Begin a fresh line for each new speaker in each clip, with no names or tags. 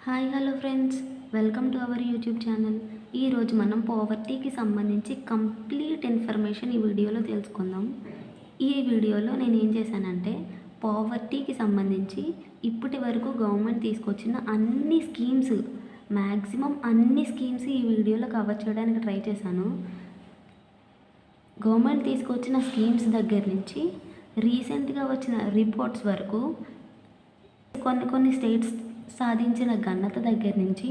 Hi hello friends, welcome to our YouTube channel. ఈరోజు మనం పోవర్టీకి సంబంధించి కంప్లీట్ ఇన్ఫర్మేషన్ ఈ వీడియోలో తెలుసుకుందాం. ఈ వీడియోలో నేను ఏం చేశానంటే పోవర్టీకి సంబంధించి ఇప్పటి వరకు గవర్నమెంట్ తీసుకొచ్చిన అన్ని స్కీమ్స్, మ్యాక్సిమం అన్ని స్కీమ్స్ ఈ వీడియోలో కవర్ చేయడానికి ట్రై చేశాను. గవర్నమెంట్ తీసుకొచ్చిన స్కీమ్స్ దగ్గర నుంచి రీసెంట్గా వచ్చిన రిపోర్ట్స్ వరకు, కొన్ని స్టేట్స్ సాధించిన ఘనత దగ్గర నుంచి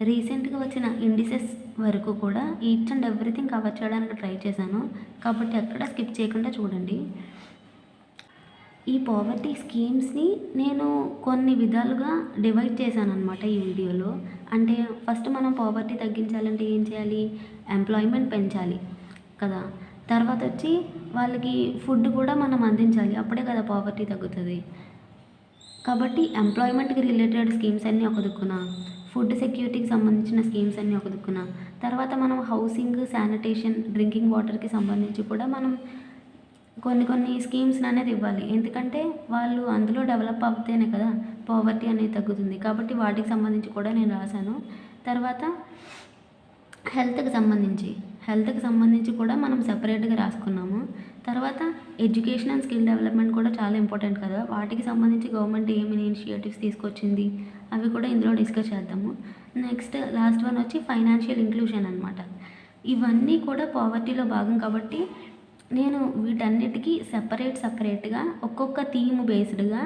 రీసెంట్గా వచ్చిన ఇండిసెస్ వరకు కూడా ఈచ్ అండ్ ఎవ్రీథింగ్ కవర్ చేయడానికి ట్రై చేశాను. కాబట్టి ఎక్కడ స్కిప్ చేయకుండా చూడండి. ఈ పోవర్టీ స్కీమ్స్ని నేను కొన్ని విధాలుగా డివైడ్ చేశాను అనమాట ఈ వీడియోలో. అంటే ఫస్ట్ మనం పోవర్టీ తగ్గించాలంటే ఏం చేయాలి? ఎంప్లాయ్మెంట్ పెంచాలి కదా. తర్వాత వచ్చి వాళ్ళకి ఫుడ్ కూడా మనం అందించాలి, అప్పుడే కదా పోవర్టీ తగ్గుతుంది. కాబట్టి ఎంప్లాయ్మెంట్కి రిలేటెడ్ స్కీమ్స్ అన్నీ ఒక దిక్కున, ఫుడ్ సెక్యూరిటీకి సంబంధించిన స్కీమ్స్ అన్నీ ఒక దిక్కున, తర్వాత మనం హౌసింగ్, శానిటేషన్, డ్రింకింగ్ వాటర్కి సంబంధించి కూడా మనం కొన్ని స్కీమ్స్ అనేది ఇవ్వాలి. ఎందుకంటే వాళ్ళు అందులో డెవలప్ అవుతేనే కదా పోవర్టీ అనేది తగ్గుతుంది. కాబట్టి వాటికి సంబంధించి కూడా నేను రాశాను. తర్వాత హెల్త్కి సంబంధించి కూడా మనం సెపరేట్గా రాసుకున్నాము. తర్వాత ఎడ్యుకేషన్ అండ్ స్కిల్ డెవలప్మెంట్ కూడా చాలా ఇంపార్టెంట్ కదా. వాటికి సంబంధించి గవర్నమెంట్ ఏమి ఇనిషియేటివ్స్ తీసుకొచ్చింది అవి కూడా ఇందులో డిస్కస్ చేద్దాము. నెక్స్ట్ లాస్ట్ వన్ వచ్చి ఫైనాన్షియల్ ఇంక్లూషన్ అనమాట. ఇవన్నీ కూడా పోవర్టీలో భాగం. కాబట్టి నేను వీటన్నిటికీ సపరేట్గా ఒక్కొక్క థీమ్ బేస్డ్గా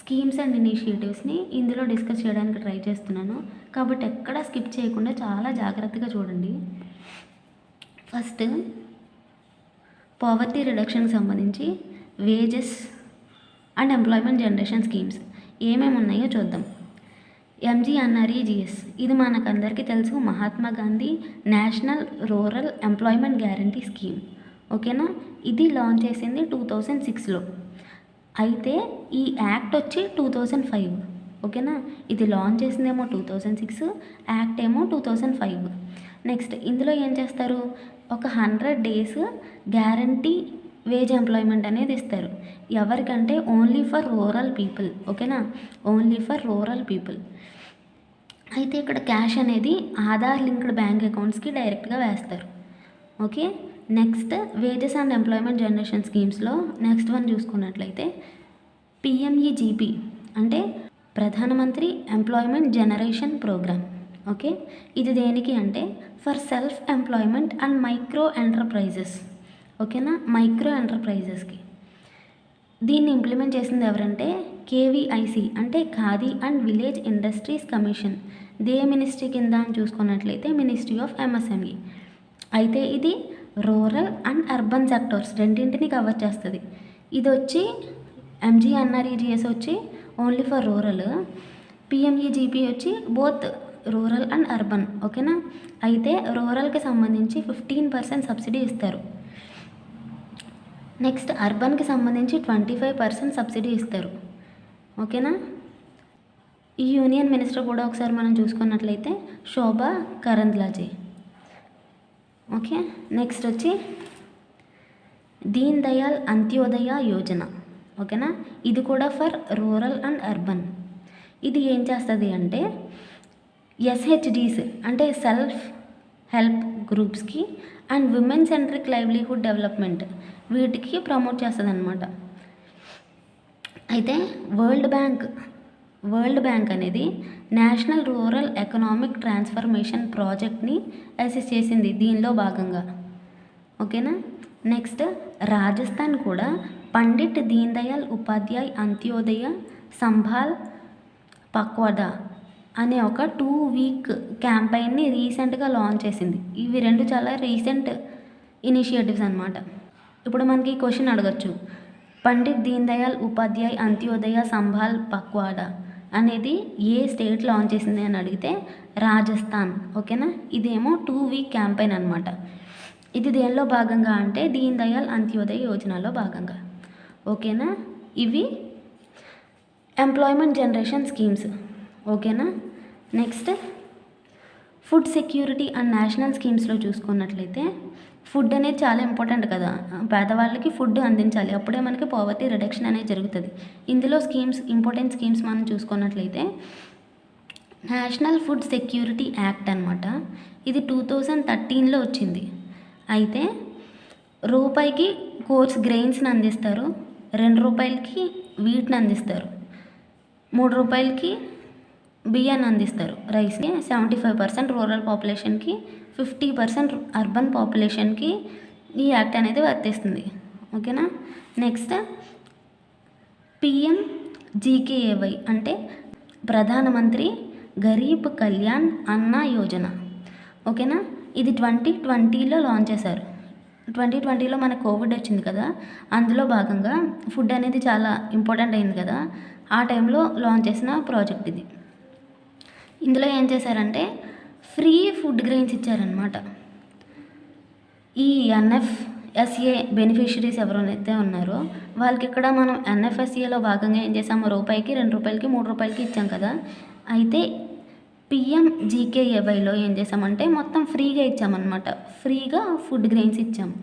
స్కీమ్స్ అండ్ ఇనిషియేటివ్స్ని ఇందులో డిస్కస్ చేయడానికి ట్రై చేస్తున్నాను. కాబట్టి ఎక్కడా స్కిప్ చేయకుండా చాలా జాగ్రత్తగా చూడండి. ఫస్ట్ పోవర్టీ రిడక్షన్కి సంబంధించి wages and employment generation schemes ఏమేమి ఉన్నాయో చూద్దాం. ఎంజీఎన్ఆర్ఈజీఎస్, ఇది మనకందరికీ తెలుసు, Mahatma Gandhi national rural employment guarantee scheme. ఓకేనా. ఇది లాంచ్ చేసింది 2006లో. అయితే ఈ యాక్ట్ వచ్చి 2005. ఓకేనా. ఇది లాంచ్ చేసిందేమో 2006, యాక్ట్ ఏమో 2005. నెక్స్ట్ ఇందులో ఏం చేస్తారు? ఒక 100 days గ్యారంటీ వేజ్ ఎంప్లాయ్మెంట్ అనేది ఇస్తారు. ఎవరికంటే ఓన్లీ ఫర్ రూరల్ పీపుల్. ఓకేనా, ఓన్లీ ఫర్ రూరల్ పీపుల్. అయితే ఇక్కడ క్యాష్ అనేది ఆధార్ లింక్డ్ బ్యాంక్ అకౌంట్స్కి డైరెక్ట్గా వేస్తారు. Okay. Next wages and employment generation స్కీమ్స్లో నెక్స్ట్ వన్ చూసుకున్నట్లయితే పిఎంఈజీపీ, అంటే Pradhan Mantri employment generation programme. Okay. ఇది దేనికి అంటే for self employment and micro enterprises. ఓకేనా, మైక్రో ఎంటర్ప్రైజెస్కి. దీన్ని ఇంప్లిమెంట్ చేసింది ఎవరంటే కేవీఐసి, అంటే khadi and village industries commission. The ministry కింద అని చూసుకున్నట్లయితే మినిస్ట్రీ ఆఫ్ ఎంఎస్ఎంఈ. అయితే ఇది రూరల్ అండ్ అర్బన్ సెక్టార్స్ రెండింటిని కవర్ చేస్తుంది. ఇది వచ్చి ఎంజీఎన్ఆర్ఈజీఎస్ వచ్చి ఓన్లీ ఫర్ రూరల్, పిఎంఈజీపీ వచ్చి బోత్ రూరల్ అండ్ అర్బన్. ఓకేనా. అయితే రూరల్కి సంబంధించి 15% సబ్సిడీ ఇస్తారు. నెక్స్ట్ అర్బన్కి సంబంధించి 25% సబ్సిడీ ఇస్తారు. ఓకేనా. ఈ యూనియన్ మినిస్టర్ కూడా ఒకసారి మనం చూసుకున్నట్లయితే శోభా కరంద్లాజే. ఓకే. నెక్స్ట్ వచ్చి దీన్ దయాల్ అంత్యోదయ యోజన. ఓకేనా. ఇది కూడా ఫర్ రూరల్ అండ్ అర్బన్. ఇది ఏం చేస్తుంది అంటే ఎస్హెచ్డీస్, అంటే సెల్ఫ్ హెల్ప్ గ్రూప్స్కి and women centric livelihood development, వీటికి ప్రమోట్ చేస్తుంది అనమాట. అయితే వరల్డ్ బ్యాంక్ అనేది నేషనల్ రూరల్ ఎకనామిక్ ట్రాన్స్ఫర్మేషన్ ప్రాజెక్ట్ని అసిస్ట్ చేసింది దీనిలో భాగంగా. ఓకేనా. నెక్స్ట్ రాజస్థాన్ కూడా పండిట్ దీన్ దయాల్ ఉపాధ్యాయ్ అంత్యోదయ సంభాల్ పక్వాడా అనే ఒక 2-week క్యాంపెయిన్ని రీసెంట్గా లాంచ్ చేసింది. ఇవి రెండు చాలా రీసెంట్ ఇనిషియేటివ్స్ అనమాట. ఇప్పుడు మనకి క్వశ్చన్ అడగచ్చు, పండిట్ దీన్ దయాల్ ఉపాధ్యాయ్ అంత్యోదయ సంభాల్ పక్వాడా అనేది ఏ స్టేట్ లాంచ్ చేసింది అని అడిగితే రాజస్థాన్. ఓకేనా. ఇదేమో 2-week క్యాంపెయిన్ అనమాట. ఇది దేనిలో భాగంగా అంటే దీన్ దయాల్ అంత్యోదయ యోజనలో భాగంగా. ఓకేనా. ఇవి ఎంప్లాయ్మెంట్ జనరేషన్ స్కీమ్స్. ఓకేనా. Next food security and national స్కీమ్స్లో చూసుకున్నట్లయితే ఫుడ్ అనేది చాలా ఇంపార్టెంట్ కదా. పేదవాళ్ళకి ఫుడ్ అందించాలి, అప్పుడే మనకి పోవర్టీ రిడక్షన్ అనేది జరుగుతుంది. ఇందులో ఇంపార్టెంట్ స్కీమ్స్ మనం చూసుకున్నట్లయితే నేషనల్ ఫుడ్ సెక్యూరిటీ యాక్ట్ అనమాట. ఇది 2013లో వచ్చింది. అయితే రూపాయికి కోర్స్ గ్రెయిన్స్ని అందిస్తారు, ₹2కి వీటిని అందిస్తారు, ₹3కి బియ్యాన్ని అందిస్తారు, రైస్ని. 75% రూరల్ పాపులేషన్కి, 50% అర్బన్ పాపులేషన్కి ఈ యాక్ట్ అనేది వర్తిస్తుంది. ఓకేనా. నెక్స్ట్ PMGKAY అంటే ప్రధానమంత్రి గరీబ్ కళ్యాణ్ అన్న యోజన. ఓకేనా. ఇది 2020లో లాంచ్ చేశారు. 2020లో మన కోవిడ్ వచ్చింది కదా, అందులో భాగంగా ఫుడ్ అనేది చాలా ఇంపార్టెంట్ అయింది కదా, ఆ టైంలో లాంచ్ చేసిన ప్రాజెక్ట్ ఇది. ఇందులో ఏం చేశారంటే ఫ్రీ ఫుడ్ గ్రెయిన్స్ ఇచ్చారనమాట. ఈ NFSA బెనిఫిషరీస్ ఎవరైతే ఉన్నారో వాళ్ళకి ఇక్కడ మనం NFSAలో భాగంగా ఏం చేసాము, రూపాయికి, ₹2కి, ₹3కి ఇచ్చాం కదా. అయితే PMGKAYలో ఏం చేసామంటే మొత్తం ఫ్రీగా ఇచ్చామన్నమాట. ఫ్రీగా ఫుడ్ గ్రెయిన్స్ ఇచ్చాము.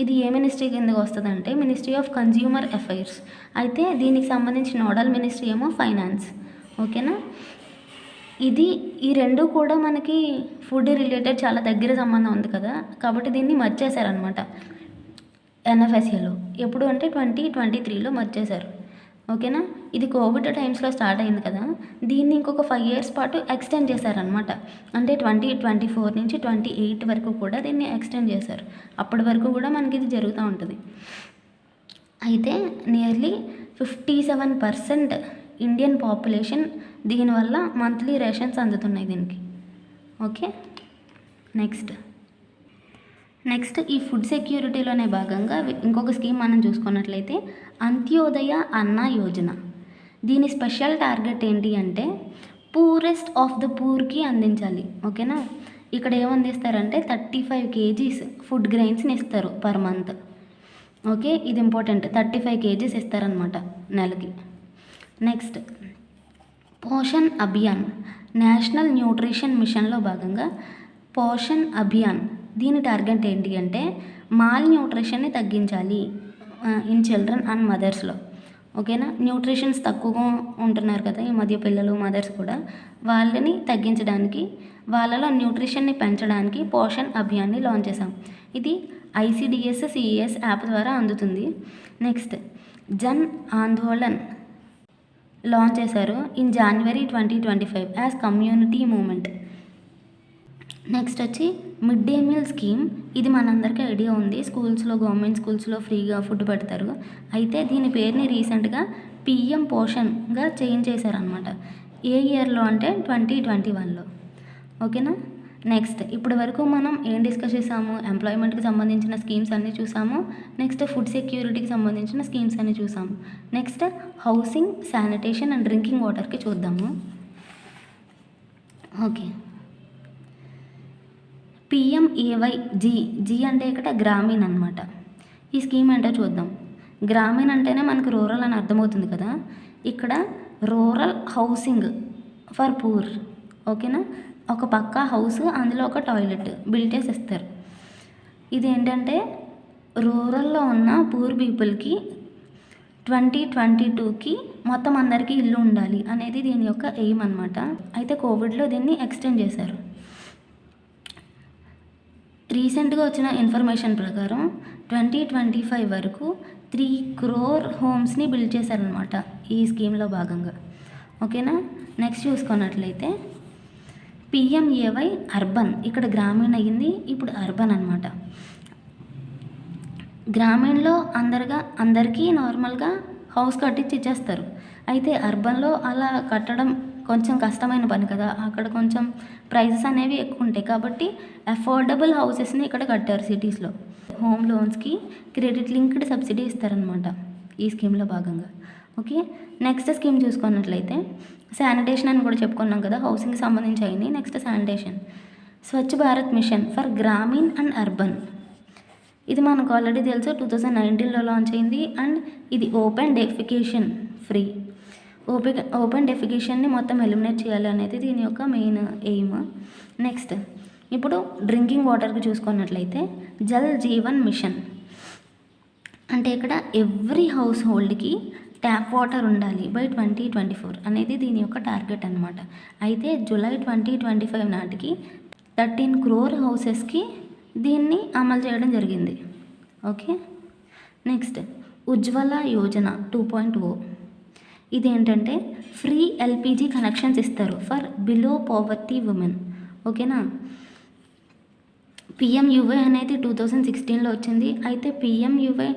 ఇది ఏ మినిస్ట్రీ కిందకి వస్తుందంటే మినిస్ట్రీ ఆఫ్ కన్జ్యూమర్ అఫైర్స్. అయితే దీనికి సంబంధించిన నోడల్ మినిస్ట్రీ ఏమో ఫైనాన్స్. ఓకేనా. ఈ రెండు కూడా మనకి ఫుడ్ రిలేటెడ్ చాలా దగ్గర సంబంధం ఉంది కదా, కాబట్టి దీన్ని మర్జ్ చేశారనమాట NFSAలో. ఎప్పుడు అంటే 2023లో మర్జ్ చేశారు. ఓకేనా. ఇది కోవిడ్ టైమ్స్లో స్టార్ట్ అయింది కదా, దీన్ని ఇంకొక 5 years పాటు ఎక్స్టెండ్ చేశారనమాట. అంటే 2024 నుంచి 28 వరకు కూడా దీన్ని ఎక్స్టెండ్ చేశారు. అప్పటి వరకు కూడా మనకి ఇది జరుగుతూ ఉంటుంది. అయితే నియర్లీ 57% ఇండియన్ పాపులేషన్ దీనివల్ల మంత్లీ రేషన్స్ అందుతున్నాయి దీనికి. ఓకే. నెక్స్ట్ ఈ ఫుడ్ సెక్యూరిటీలోనే భాగంగా ఇంకొక స్కీమ్ మనం చూసుకున్నట్లయితే అంత్యోదయ అన్న యోజన. దీని స్పెషల్ టార్గెట్ ఏంటి అంటే పూరెస్ట్ ఆఫ్ ద పూర్కి అందించాలి. ఓకేనా. ఇక్కడ ఏమందిస్తారంటే 35 kgs ఫుడ్ గ్రెయిన్స్ని ఇస్తారు పర్ మంత్. ఓకే, ఇది ఇంపార్టెంట్. 35 kgs ఇస్తారనమాట నెలకి. Next Poshan Abhiyan, national nutrition మిషన్లో భాగంగా పోషణ్ అభియాన్. దీని టార్గెట్ ఏంటి అంటే మాల్ న్యూట్రిషన్ని తగ్గించాలి ఇన్ చిల్డ్రన్ అండ్ మదర్స్లో. ఓకేనా. న్యూట్రిషన్స్ తక్కువగా ఉంటున్నారు కదా ఈ మధ్య పిల్లలు, మదర్స్ కూడా. వాళ్ళని తగ్గించడానికి, వాళ్ళలో న్యూట్రిషన్ని పెంచడానికి పోషణ్ అభియాన్ని లాంచ్ చేసాం. ఇది ICDS CES యాప్ ద్వారా అందుతుంది. నెక్స్ట్ జన్ ఆందోళన్ లాంచ్ చేశారు in January 2025 as community movement. Next వచ్చి మిడ్ డే మీల్ స్కీమ్. ఇది మనందరికీ ఐడియా ఉంది, స్కూల్స్లో, గవర్నమెంట్ స్కూల్స్లో ఫ్రీగా ఫుడ్ పెడతారు. అయితే దీని పేరుని రీసెంట్గా PM పోషణ్గా చేంజ్ చేశారనమాట. ఏ ఇయర్లో అంటే 2021లో. ఓకేనా. నెక్స్ట్ ఇప్పటి వరకు మనం ఏం డిస్కస్ చేసాము, ఎంప్లాయ్మెంట్కి సంబంధించిన స్కీమ్స్ అన్నీ చూసాము. నెక్స్ట్ ఫుడ్ సెక్యూరిటీకి సంబంధించిన స్కీమ్స్ అన్నీ చూసాము. Next housing, sanitation and drinking వాటర్కి చూద్దాము. ఓకే. PMAYG. జీ అంటే ఇక్కడ గ్రామీణ్ అనమాట. ఈ స్కీమ్ ఏంటో చూద్దాం. గ్రామీణ్ అంటేనే మనకు రూరల్ అని అర్థమవుతుంది కదా. ఇక్కడ రూరల్ హౌసింగ్ ఫర్ పూర్. ఓకేనా. ఒక పక్కా హౌస్, అందులో ఒక టాయిలెట్ బిల్డ్ చేసి ఇస్తారు. ఇది ఏంటంటే రూరల్లో ఉన్న పూర్ పీపుల్కి 2022కి మొత్తం అందరికీ ఇల్లు ఉండాలి అనేది దీని యొక్క ఎయిమ్ అనమాట. అయితే కోవిడ్లో దీన్ని ఎక్స్టెండ్ చేశారు. రీసెంట్గా వచ్చిన ఇన్ఫర్మేషన్ ప్రకారం 2025 వరకు 3 crore హోమ్స్ని బిల్డ్ చేశారనమాట ఈ స్కీమ్లో భాగంగా. ఓకేనా. నెక్స్ట్ చూసుకున్నట్లయితే PMAY అర్బన్. ఇక్కడ గ్రామీణ అయ్యింది, ఇప్పుడు అర్బన్ అనమాట. గ్రామీణలో అందరికీ నార్మల్గా హౌస్ కట్టించి ఇచ్చేస్తారు. అయితే అర్బన్లో అలా కట్టడం కొంచెం కష్టమైన పని కదా, అక్కడ కొంచెం ప్రైజెస్ అనేవి ఎక్కువ ఉంటాయి. కాబట్టి అఫోర్డబుల్ హౌసెస్ని ఇక్కడ కట్టారు సిటీస్లో. హోమ్ లోన్స్కి క్రెడిట్ లింక్డ్ సబ్సిడీ ఇస్తారనమాట ఈ స్కీమ్లో భాగంగా. ఓకే. నెక్స్ట్ స్కీమ్ చూసుకున్నట్లయితే శానిటేషన్ అని కూడా చెప్పుకున్నాం కదా, హౌసింగ్కి సంబంధించి అయింది. Next sanitation, Swachh Bharat mission for Grameen and urban. ఇది మనకు ఆల్రెడీ తెలుసు, 2019లో లాంచ్ అయింది. అండ్ ఇది ఓపెన్ డెఫికేషన్ ఫ్రీ. ఓపెన్ డెఫికేషన్ని మొత్తం ఎలిమినేట్ చేయాలి అనేది దీని యొక్క మెయిన్ ఎయిమ్. నెక్స్ట్ ఇప్పుడు డ్రింకింగ్ వాటర్కి చూసుకున్నట్లయితే జల్ జీవన్ మిషన్. అంటే ఇక్కడ ఎవ్రీ హౌస్ హోల్డ్కి ట్యాప్ వాటర్ ఉండాలి బై 2024 అనేది దీని యొక్క టార్గెట్ అనమాట. అయితే జూలై 2025 నాటికి 13 crore హౌసెస్కి దీన్ని అమలు చేయడం జరిగింది. Okay, next Ujjwala Yojana 2.0. ఇదేంటంటే ఫ్రీ ఎల్పిజి కనెక్షన్స్ ఇస్తారు ఫర్ బిలో పావర్టీ ఉమెన్. ఓకేనా, పిఎంయువై అనేది 2016లో వచ్చింది. అయితే పిఎంయువై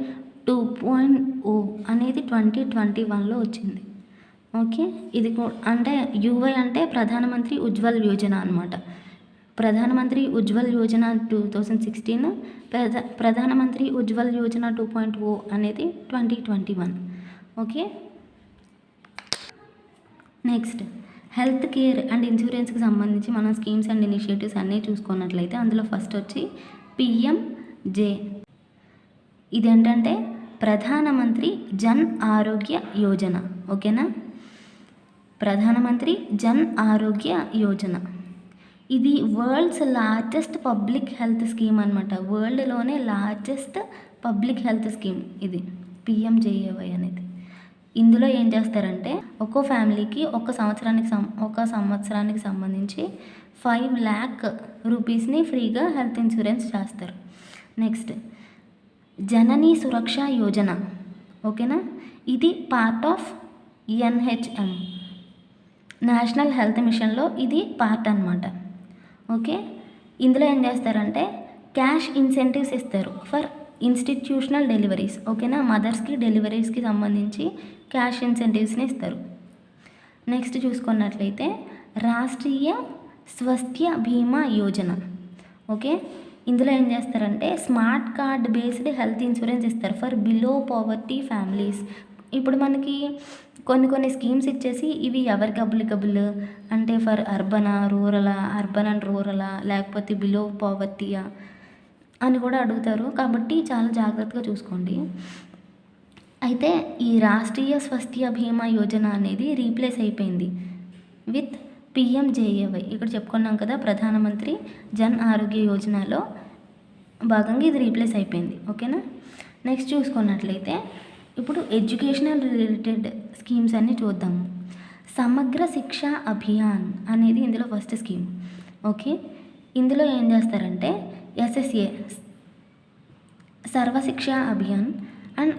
2.0 అనేది 2021లో వచ్చింది. ఓకే, ఇది అంటే యువై అంటే ప్రధానమంత్రి ఉజ్వల్ యోజన అనమాట. ప్రధానమంత్రి ఉజ్వల్ యోజన 2016, ప్రధానమంత్రి ఉజ్వల్ యోజన 2.0 అనేది 2021. Okay, next health care and ఇన్సూరెన్స్కి సంబంధించి మనం స్కీమ్స్ అండ్ ఇనిషియేటివ్స్ అన్నీ చూసుకున్నట్లయితే అందులో ఫస్ట్ వచ్చి పిఎంజే. ఇదేంటంటే ప్రధానమంత్రి జన్ ఆరోగ్య యోజన. ఓకేనా, ప్రధానమంత్రి జన్ ఆరోగ్య యోజన ఇది world's largest public health scheme అనమాట. వరల్డ్లోనే లార్జెస్ట్ పబ్లిక్ హెల్త్ స్కీమ్ ఇది పిఎంజేఏవై అనేది. ఇందులో ఏం చేస్తారంటే ఒక్కో ఫ్యామిలీకి ఒక సంవత్సరానికి సంబంధించి 5 lakh రూపీస్ని ఫ్రీగా హెల్త్ ఇన్సూరెన్స్ చేస్తారు. నెక్స్ట్ జననీ సురక్ష యోజన. ఓకేనా, ఇది part of NHM, national health మిషన్లో ఇది పార్ట్ అనమాట. ఓకే, ఇందులో ఏం చేస్తారంటే క్యాష్ ఇన్సెంటివ్స్ ఇస్తారు ఫర్ ఇన్స్టిట్యూషనల్ డెలివరీస్. ఓకేనా, మదర్స్కి డెలివరీస్కి సంబంధించి క్యాష్ ఇన్సెంటివ్స్ని ఇస్తారు. నెక్స్ట్ చూసుకున్నట్లయితే రాష్ట్రీయ స్వాస్థ్య బీమా యోజన. ఓకే, ఇందులో ఏం చేస్తారంటే smart card based health insurance ఇస్తారు ఫర్ బిలో పావర్టీ ఫ్యామిలీస్. ఇప్పుడు మనకి కొన్ని స్కీమ్స్ ఇచ్చేసి ఇవి ఎవరికి అప్లికబుల్ అంటే ఫర్ అర్బన్ అండ్ రూరలా లేకపోతే బిలో పావర్టీయా అని కూడా అడుగుతారు. కాబట్టి చాలా జాగ్రత్తగా చూసుకోండి. అయితే ఈ రాష్ట్రీయ స్వాస్థ్య బీమా యోజన అనేది రీప్లేస్ అయిపోయింది విత్ పిఎంజేఏవై. ఇక్కడ చెప్పుకున్నాం కదా, ప్రధానమంత్రి జన్ ఆరోగ్య యోజనలో భాగంగా ఇది రీప్లేస్ అయిపోయింది. ఓకేనా, నెక్స్ట్ చూసుకున్నట్లయితే ఇప్పుడు ఎడ్యుకేషనల్ రిలేటెడ్ స్కీమ్స్ అన్నీ చూద్దాము. సమగ్ర శిక్ష అభియాన్ అనేది ఇందులో ఫస్ట్ స్కీమ్. ఓకే, ఇందులో ఏం చేస్తారంటే SSA Sarva Shiksha Abhiyan and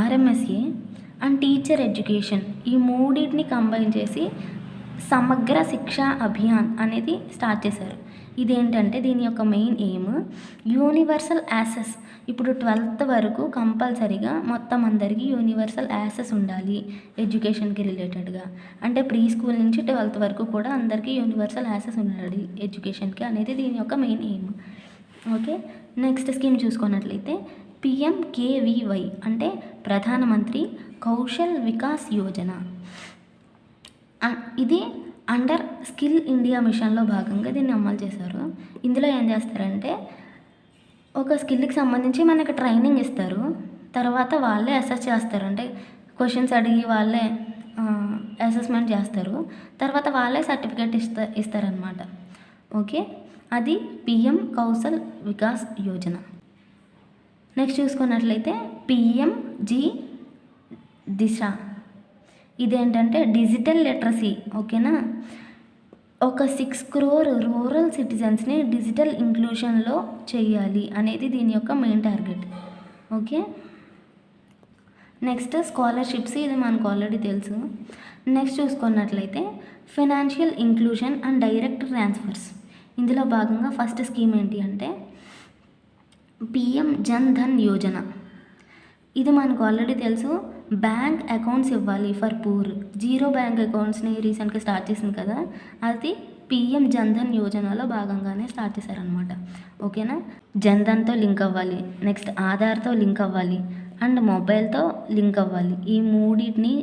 RMSA and teacher education ఈ మూడింటిని కంబైన్ చేసి సమగ్ర శిక్ష అభియాన్ అనేది స్టార్ట్ చేశారు. ఇదేంటంటే దీని యొక్క మెయిన్ ఎయిమ్ యూనివర్సల్ యాక్సెస్. ఇప్పుడు 12th వరకు కంపల్సరీగా మొత్తం అందరికీ యూనివర్సల్ యాక్సెస్ ఉండాలి ఎడ్యుకేషన్కి రిలేటెడ్గా. అంటే ప్రీ స్కూల్ నుంచి 12th వరకు కూడా అందరికీ యూనివర్సల్ యాక్సెస్ ఉండాలి ఎడ్యుకేషన్కి అనేది దీని యొక్క main aim. Okay, next scheme చూసుకున్నట్లయితే పిఎంకేవివై అంటే ప్రధానమంత్రి కౌశల్ వికాస్ యోజన. ఇది అండర్ స్కిల్ ఇండియా మిషన్లో భాగంగా దీన్ని అమలు చేశారు. ఇందులో ఏం చేస్తారంటే ఒక స్కిల్కి సంబంధించి మనకి ట్రైనింగ్ ఇస్తారు, తర్వాత వాళ్ళే అసెస్ చేస్తారు. అంటే క్వశ్చన్స్ అడిగి వాళ్ళే అసెస్మెంట్ చేస్తారు, తర్వాత వాళ్ళే సర్టిఫికేట్ ఇస్తారనమాట. ఓకే, అది పిఎం కౌశల్ వికాస్ యోజన. నెక్స్ట్ చూసుకున్నట్లయితే పిఎంజీ దిశ. ఇదేంటంటే డిజిటల్ లిటరసీ. ఓకేనా, ఒక 6 crore రూరల్ సిటిజన్స్ని డిజిటల్ ఇంక్లూషన్లో చేయాలి అనేది దీని యొక్క main target. Okay, next scholarships, ఇది మనకు ఆల్రెడీ తెలుసు. నెక్స్ట్ చూసుకున్నట్లయితే financial inclusion and direct transfers. ఇందులో భాగంగా ఫస్ట్ స్కీమ్ ఏంటి అంటే పిఎం జన్ ధన్ యోజన. ఇది మనకు ఆల్రెడీ తెలుసు, బ్యాంక్ అకౌంట్స్ ఇవ్వాలి ఫర్ పూర్. జీరో బ్యాంక్ అకౌంట్స్ని రీసెంట్గా స్టార్ట్ చేసింది కదా, అది పిఎం జన్ధన్ యోజనలో భాగంగానే స్టార్ట్ చేశారనమాట. ఓకేనా, జన్ధన్తో లింక్ అవ్వాలి, నెక్స్ట్ ఆధార్తో లింక్ అవ్వాలి అండ్ మొబైల్తో లింక్ అవ్వాలి. ఈ మూడింటిని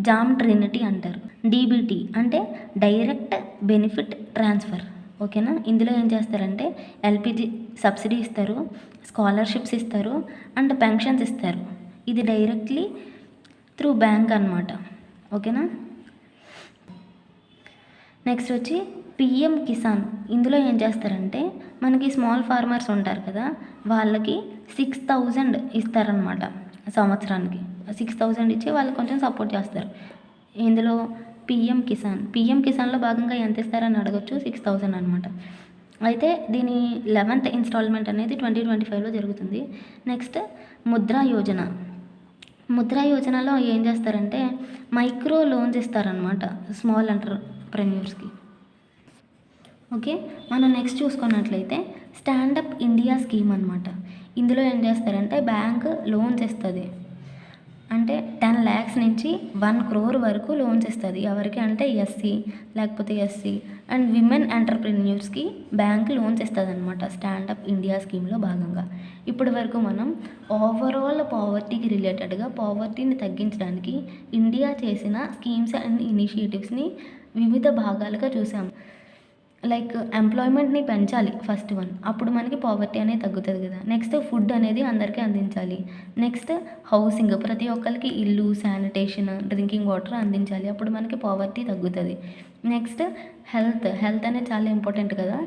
జామ్ ట్రినిటీ అంటారు. డీబీటీ అంటే డైరెక్ట్ బెనిఫిట్ ట్రాన్స్ఫర్. ఓకేనా, ఇందులో ఏం చేస్తారంటే ఎల్పిజి సబ్సిడీ ఇస్తారు, స్కాలర్షిప్స్ ఇస్తారు అండ్ పెన్షన్స్ ఇస్తారు. ఇది డైరెక్ట్లీ త్రూ బ్యాంక్ అనమాట. ఓకేనా, నెక్స్ట్ వచ్చి పిఎం కిసాన్. ఇందులో ఏం చేస్తారంటే మనకి స్మాల్ ఫార్మర్స్ ఉంటారు కదా, వాళ్ళకి 6,000 ఇస్తారనమాట సంవత్సరానికి. 6,000 ఇచ్చి వాళ్ళు కొంచెం సపోర్ట్ చేస్తారు. ఇందులో పిఎం కిసాన్లో భాగంగా ఎంత ఇస్తారని అడగొచ్చు. 6,000 అనమాట. అయితే దీని 11th ఇన్స్టాల్మెంట్ అనేది 2025లో జరుగుతుంది. నెక్స్ట్ ముద్రా యోజనలో ఏం చేస్తారంటే మైక్రో లోన్స్ ఇస్తారనమాట స్మాల్ ఎంటర్‌ప్రెన్యూర్స్‌కి. ఓకే. మనం నెక్స్ట్ చూసుకున్నట్లయితే స్టాండప్ ఇండియా స్కీమ్ అనమాట. ఇందులో ఏం చేస్తారంటే బ్యాంక్ లోన్స్ ఇస్తుంది. అంటే 10 lakhs నుంచి 1 crore వరకు లోన్స్ ఇస్తుంది. ఎవరికి అంటే ఎస్సీ అండ్ విమెన్ ఎంటర్‌ప్రెన్యూర్స్‌కి బ్యాంక్ లోన్స్ ఇస్తుంది అనమాట స్టాండప్ ఇండియా స్కీమ్లో భాగంగా. ఇప్పటి వరకు మనం ఓవరాల్ పావర్టీకి రిలేటెడ్గా పావర్టీని తగ్గించడానికి ఇండియా చేసిన స్కీమ్స్ అండ్ ఇనిషియేటివ్స్ని వివిధ భాగాలుగా చూసాం. లైక్ ఎంప్లాయ్మెంట్ని పెంచాలి ఫస్ట్ వన్, అప్పుడు మనకి పావర్టీ అనేది తగ్గుతుంది కదా. నెక్స్ట్ ఫుడ్ అనేది అందరికీ అందించాలి. నెక్స్ట్ హౌసింగ్, ప్రతి ఒక్కరికి ఇల్లు, శానిటేషన్, డ్రింకింగ్ వాటర్ అందించాలి, అప్పుడు మనకి పావర్టీ తగ్గుతుంది. నెక్స్ట్ హెల్త్ అనేది చాలా ఇంపార్టెంట్ కదా,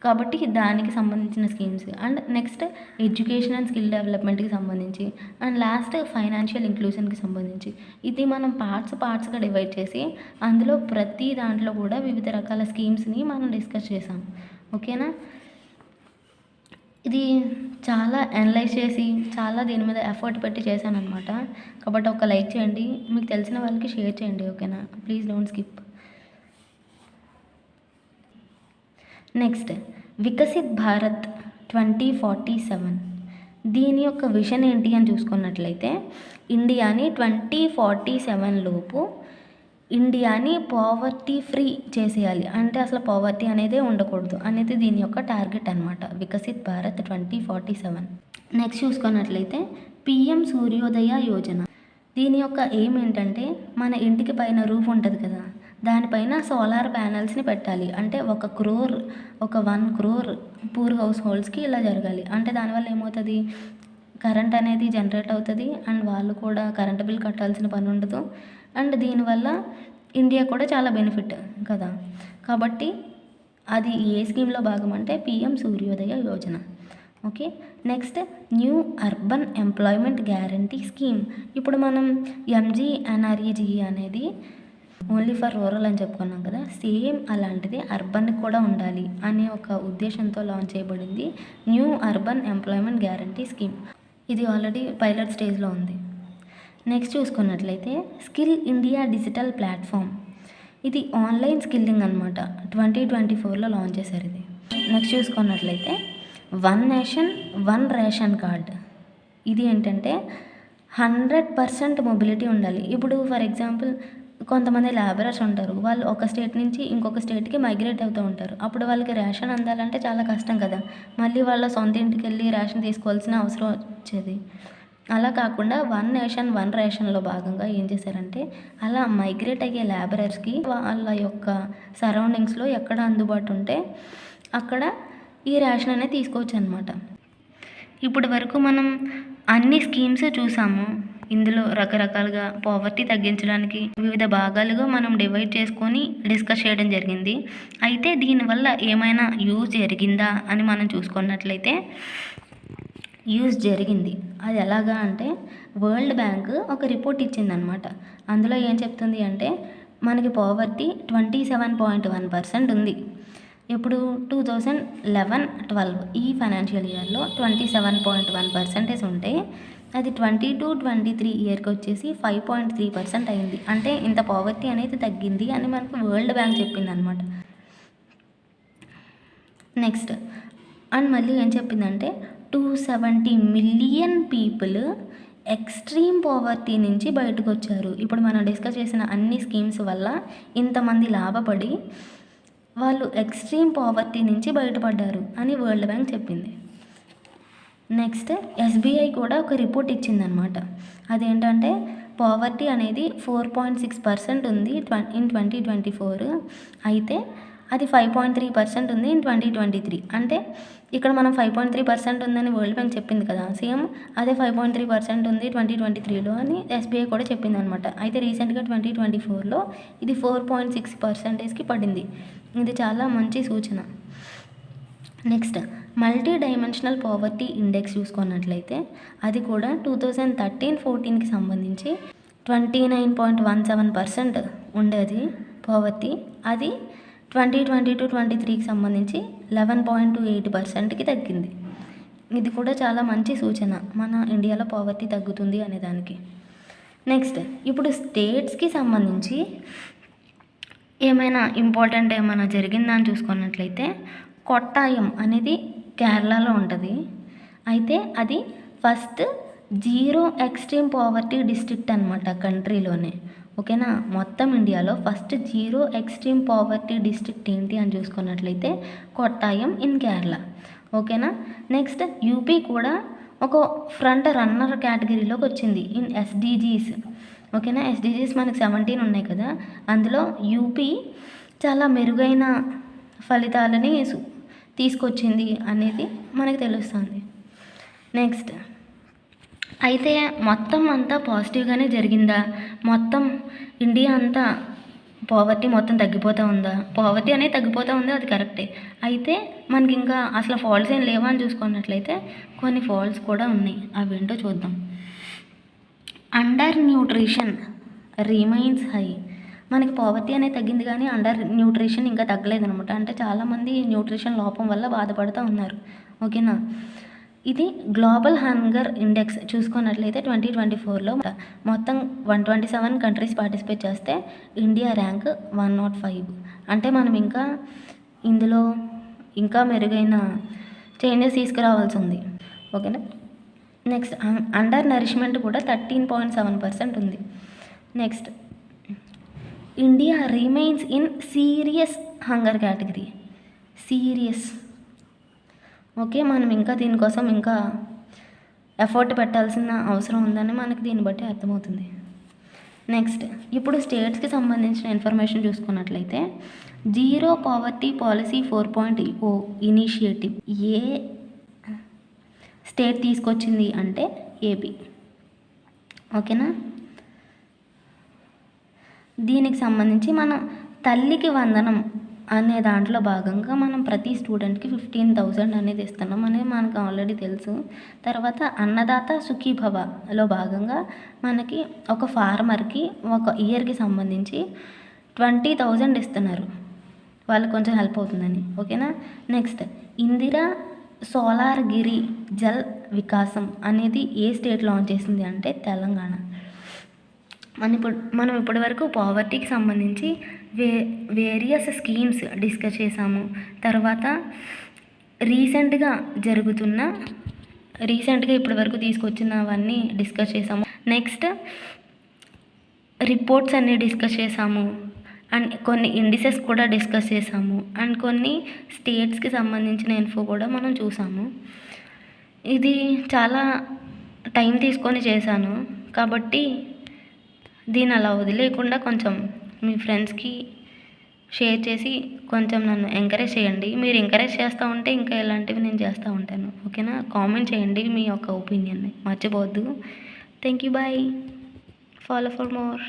కాబట్టి దానికి సంబంధించిన schemes. And next education and skill డెవలప్మెంట్కి సంబంధించి. అండ్ లాస్ట్ ఫైనాన్షియల్ ఇంక్లూజన్కి సంబంధించి. ఇది మనం పార్ట్స్గా డివైడ్ చేసి అందులో ప్రతి దాంట్లో కూడా వివిధ రకాల స్కీమ్స్ని మనం డిస్కస్ చేసాం. ఓకేనా. ఇది చాలా అనలైజ్ చేసి చాలా దీని మీద ఎఫర్ట్ పెట్టి చేశాను అనమాట. కాబట్టి ఒక లైక్ చేయండి, మీకు తెలిసిన వాళ్ళకి షేర్ చేయండి. ఓకేనా. Please don't skip. Next Viksit Bharat 2047. దీని యొక్క విజన్ ఏంటి అని చూసుకున్నట్లయితే ఇండియాని 2047 లోపు ఇండియాని పావర్టీ ఫ్రీ చేసేయాలి. అంటే అసలు పావర్టీ అనేదే ఉండకూడదు అనేది దీని యొక్క టార్గెట్ అనమాట, వికసిత్ భారత్ 2047. నెక్స్ట్ చూసుకున్నట్లయితే పిఎం సూర్యోదయ యోజన. దీని యొక్క ఎయిమ్ ఏంటంటే మన ఇంటికి పైన రూఫ్ ఉంటుంది కదా, దానిపైన సోలార్ ప్యానెల్స్ని పెట్టాలి. అంటే 1 crore పూర్ హౌస్ హోల్డ్స్కి ఇలా జరగాలి. అంటే దానివల్ల ఏమవుతుంది, కరెంట్ అనేది జనరేట్ అవుతుంది అండ్ వాళ్ళు కూడా కరెంట్ బిల్ కట్టాల్సిన పని ఉండదు. అండ్ దీనివల్ల ఇండియా కూడా చాలా బెనిఫిట్ కదా. కాబట్టి అది ఏ స్కీమ్లో భాగం అంటే పిఎం సూర్యోదయ Yojana. Okay. Next new urban employment guarantee scheme. ఇప్పుడు మనం MGNREGE అనేది ఓన్లీ ఫర్ రూరల్ అని చెప్పుకున్నాం కదా, సేమ్ అలాంటిది అర్బన్కి కూడా ఉండాలి అనే ఒక ఉద్దేశంతో లాంచ్ చేయబడింది new urban employment guarantee scheme. ఇది ఆల్రెడీ పైలట్ స్టేజ్లో ఉంది. నెక్స్ట్ చూసుకున్నట్లయితే స్కిల్ ఇండియా డిజిటల్ ప్లాట్ఫామ్. ఇది ఆన్లైన్ స్కిల్లింగ్ అనమాట. 2024లో లాంచ్ చేశారు ఇది. నెక్స్ట్ చూసుకున్నట్లయితే 1 Nation 1 రేషన్ కార్డ్. ఇది ఏంటంటే 100% మొబిలిటీ ఉండాలి. ఇప్పుడు ఫర్ ఎగ్జాంపుల్ కొంతమంది లేబరర్స్ ఉంటారు, వాళ్ళు ఒక స్టేట్ నుంచి ఇంకొక స్టేట్కి మైగ్రేట్ అవుతూ ఉంటారు. అప్పుడు వాళ్ళకి రేషన్ అందాలంటే చాలా కష్టం కదా, మళ్ళీ వాళ్ళ సొంత ఇంటికి వెళ్ళి రేషన్ తీసుకోవాల్సిన అవసరం వచ్చేది. అలా కాకుండా 1 Nation 1 రేషన్లో భాగంగా ఏం చేశారంటే అలా మైగ్రేట్ అయ్యే లేబరర్స్కి వాళ్ళ యొక్క సరౌండింగ్స్లో ఎక్కడ అందుబాటు ఉంటే అక్కడ ఈ రేషన్ అనేది తీసుకోవచ్చు అనమాట. ఇప్పటి వరకు మనం అన్ని స్కీమ్స్ చూసాము. ఇందులో రకరకాలుగా పావర్టీ తగ్గించడానికి వివిధ భాగాలుగా మనం డివైడ్ చేసుకొని డిస్కస్ చేయడం జరిగింది. అయితే దీనివల్ల ఏమైనా యూజ్ జరిగిందా అని మనం చూసుకున్నట్లయితే యూజ్ జరిగింది. అది ఎలాగా అంటే వరల్డ్ బ్యాంక్ ఒక రిపోర్ట్ ఇచ్చిందనమాట. అందులో ఏం చెప్తుంది అంటే మనకి పావర్టీ 27.1% ఉంది. ఇప్పుడు 2011-12 ఈ ఫైనాన్షియల్ ఇయర్లో 27.1% ఉంటే అది 22-23 ఇయర్కి వచ్చేసి 5.3% అయింది. అంటే ఇంత పావర్టీ అనేది తగ్గింది అని మనకు వరల్డ్ బ్యాంక్ చెప్పింది అనమాట. నెక్స్ట్ అండ్ మళ్ళీ ఏం చెప్పిందంటే 270 million పీపుల్ ఎక్స్ట్రీమ్ పావర్టీ నుంచి బయటకు వచ్చారు. ఇప్పుడు మనం డిస్కస్ చేసిన అన్ని స్కీమ్స్ వల్ల ఇంతమంది లాభపడి వాళ్ళు ఎక్స్ట్రీమ్ పావర్టీ నుంచి బయటపడ్డారు అని వరల్డ్ బ్యాంక్ చెప్పింది. నెక్స్ట్ SBI కూడా ఒక రిపోర్ట్ ఇచ్చిందనమాట. అదేంటంటే పావర్టీ అనేది 4.6% ఉంది ఇన్ 2024, అయితే అది 5.3% ఉంది ఇన్ 2023. అంటే ఇక్కడ మనం 5.3% ఉందని వరల్డ్ బ్యాంక్ చెప్పింది కదా, సేమ్ అదే 5.3% ఉంది 2023లో అని SBI కూడా చెప్పింది అనమాట. అయితే రీసెంట్గా 2024లో ఇది 4.6%కి పడింది. ఇది చాలా మంచి సూచన. Next multi dimensional poverty index చూసుకున్నట్లయితే అది కూడా 2013-14కి సంబంధించి 29.17% ఉండేది పావర్టీ. అది 2022-23కి సంబంధించి 11.28%కి తగ్గింది. ఇది కూడా చాలా మంచి సూచన మన ఇండియాలో పావర్టీ తగ్గుతుంది అనేదానికి. నెక్స్ట్ ఇప్పుడు స్టేట్స్కి సంబంధించి ఏమైనా ఇంపార్టెంట్ ఏమైనా జరిగిందని చూసుకున్నట్లయితే కొట్టాయం అనేది కేరళలో ఉంటుంది. అయితే అది first zero extreme poverty district అనమాట కంట్రీలోనే. ఓకేనా, మొత్తం ఇండియాలో first zero extreme poverty district ఏంటి అని చూసుకున్నట్లయితే కొట్టాయం ఇన్ కేరళ. ఓకేనా, నెక్స్ట్ యూపీ కూడా ఒక ఫ్రంట్ రన్నర్ కేటగిరీలోకి వచ్చింది ఇన్ ఎస్డిజీస్. ఓకేనా, ఎస్డిజీస్ మనకి 17 ఉన్నాయి కదా, అందులో యూపీ చాలా మెరుగైన ఫలితాలని తీసుకొచ్చింది అనేది మనకి తెలుస్తుంది. నెక్స్ట్ అయితే మొత్తం అంతా పాజిటివ్గానే జరిగిందా, మొత్తం ఇండియా అంతా పావర్టీ మొత్తం తగ్గిపోతూ ఉందా? పావర్టీ అనేది తగ్గిపోతూ ఉంది, అది కరెక్టే. అయితే మనకి ఇంకా అసలు ఫాల్ట్స్ ఏం లేవా అని చూసుకున్నట్లయితే కొన్ని ఫాల్ట్స్ కూడా ఉన్నాయి. అవి ఏంటో చూద్దాం. Under nutrition remains high. మనకి పావర్టీ అనేది తగ్గింది కానీ అండర్ న్యూట్రిషన్ ఇంకా తగ్గలేదనమాట. అంటే చాలామంది న్యూట్రిషన్ లోపం వల్ల బాధపడుతూ ఉన్నారు. ఓకేనా, ఇది గ్లోబల్ హంగర్ ఇండెక్స్ చూసుకున్నట్లయితే 2024లో మొత్తం 127 కంట్రీస్ పార్టిసిపేట్ చేస్తే ఇండియా ర్యాంక్ 105. అంటే మనం ఇంకా ఇందులో ఇంకా మెరుగైన చేంజెస్ తీసుకురావాల్సి ఉంది. ఓకేనా, నెక్స్ట్ అండర్ నరిష్మెంట్ కూడా 13.7% ఉంది. Next India remains in serious hunger category. Serious. Okay, మనం ఇంకా దీనికోసం ఇంకా ఎఫర్ట్ పెట్టాల్సిన అవసరం ఉందని మనకి దీన్ని బట్టి అర్థమవుతుంది. నెక్స్ట్ ఇప్పుడు స్టేట్స్కి సంబంధించిన ఇన్ఫర్మేషన్ చూసుకున్నట్లయితే జీరో పావర్టీ పాలసీ 4.0 ఇనిషియేటివ్ ఏ స్టేట్ తీసుకొచ్చింది అంటే ఏపీ. ఓకేనా, దీనికి సంబంధించి మనం తల్లికి వందనం అనే దాంట్లో భాగంగా మనం ప్రతి స్టూడెంట్కి 15,000 అనేది ఇస్తున్నాం అనేది మనకు ఆల్రెడీ తెలుసు. తర్వాత అన్నదాత సుఖీభవలో భాగంగా మనకి ఒక ఫార్మర్కి ఒక ఇయర్కి సంబంధించి 20,000 ఇస్తున్నారు, వాళ్ళకి కొంచెం హెల్ప్ అవుతుందని. ఓకేనా, నెక్స్ట్ ఇందిరా సోలార్ గిరి జల్ వికాసం అనేది ఏ స్టేట్ లాంచ్ చేసింది అంటే తెలంగాణ. మనం ఇప్పటి వరకు పావర్టీకి సంబంధించి వేరియస్ స్కీమ్స్ డిస్కస్ చేసాము. తర్వాత రీసెంట్గా ఇప్పటి వరకు తీసుకొచ్చినవన్నీ డిస్కస్ చేసాము. నెక్స్ట్ రిపోర్ట్స్ అన్నీ డిస్కస్ చేసాము అండ్ కొన్ని ఇండిసెస్ కూడా డిస్కస్ చేసాము అండ్ కొన్ని స్టేట్స్కి సంబంధించిన ఇన్ఫో కూడా మనం చూసాము. ఇది చాలా టైం తీసుకొని చేశాను కాబట్టి దీన్ని అలా వదిలేయకుండా కొంచెం మీ ఫ్రెండ్స్కి షేర్ చేసి కొంచెం నన్ను ఎంకరేజ్ చేయండి. మీరు ఎంకరేజ్ చేస్తూ ఉంటే ఇంకా ఇలాంటివి నేను చేస్తూ ఉంటాను. ఓకేనా, కామెంట్ చేయండి మీ యొక్క ఒపీనియన్ని మర్చిపోవద్దు. Thank you, bye. Follow for more.